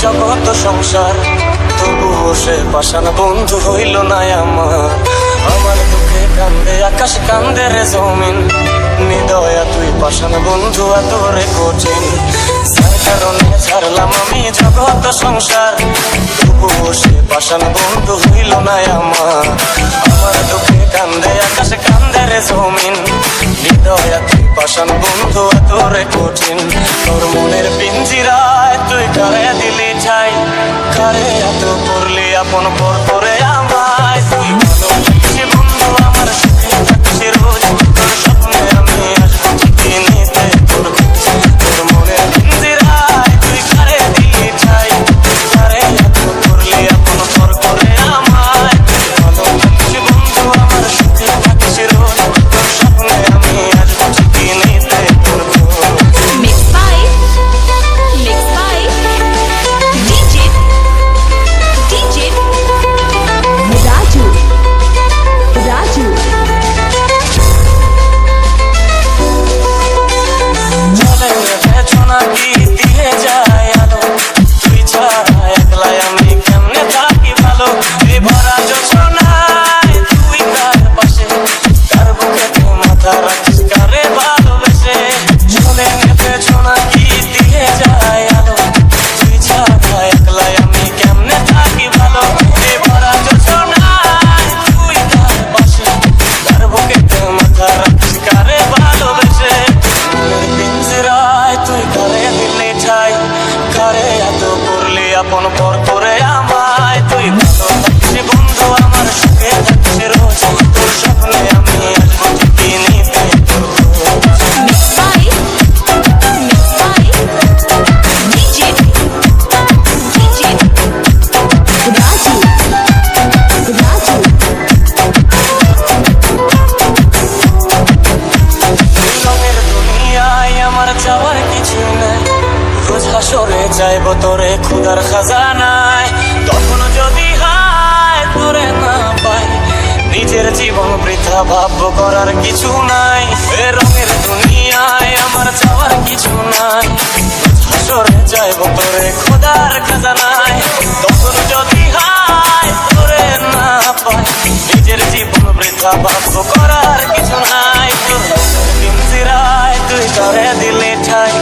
জগৎ সংসার, তবুও সে পাষাণ বন্ধু হইল না আমার। আমার দুঃখে কান্দে আকাশ, কান্দে রে জমিন, নিদয়া তুই পাষাণ বন্ধু এত রে কঠিন। যার কারণে ছাড়লাম আমি জগৎ সংসার, তবুও সে পাষাণ বন্ধু হইল না আমার। আমার দুঃখে কান্দে আকাশ, কান্দে রে জমিন, নিদয়া তুই পাষাণ বন্ধু এত রে কঠিন। তোর মনের পিঞ্জিরায় তুই কারে দিলি ঠাই, কারে এত করলি আপন পর করে আমায়। তুই ভালো লাগছে বন্ধু আমার সুখে থাকছে রোজ, তোর স্বপ্নে আমি আসবো ঠিকই নিতে তোর খোঁজ। তোর মনের পিঞ্জিরায় তুই কারে দিলি ঠাই, কারে এত করলি আপন পর করে আমায়। তুই ভালো লাগছে বন্ধু আমার সুখে থাকছে রোজ, তোর স্বপ্নে আমি আসবো ঠিকই নিতে তোর খোঁজ। Mixed by DJ Raju চলে গেছো নাকি দিয়ে যায় আলো, তুই ছাড়া একলাই আমি কেমনে থাকি ভালো। এই ভরা যোছনায় তুই কার পাশে, কার বুকেতে মাথা রাখিস কারে ভালোবেসে। চলে গেছো নাকি দিয়ে যায় আলো, তুই ছাড়া একলাই আমি কেমনে থাকি ভালো। এই ভরা যোছনায় তুই কার পাশে, কার বুকেতে মাথা রাখিস কারে ভালোবেসে। পিঞ্জিরায় তুই কারে দিলি ঠাই, কারে এত করলি আপন পর করে আমায়। তুই ভালো থাকছি বন্ধু আমার সুখে থাকছে রোজ, তোর স্বপ্নে আমি আসবো ঠিকই নিতে তোর খোঁজ। Mixed by DJ Raju রঙের দুনিয়ায় আমার চাওয়ার কিছু নাই, রোজ হাসরে চাইবো তোরে খুদার খাজানায়। তখন যদি হায় তোরে না পাই, নিজের জীবন বৃথা ভাববো করার কিছু নাই। এ রঙের দুনিয়ায় আমার চাওয়ার কিছু নাই, রোজ হাসরে চাইবো তোরে খুদার খাজানায়। তখন যদি হায় তোরে না পাই, নিজের জীবন বৃথা ভাববো করার কিছু নাই। পিঞ্জিরায় তুই কারে দিলি ঠাই,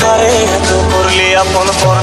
কারে এত করলি আপন পর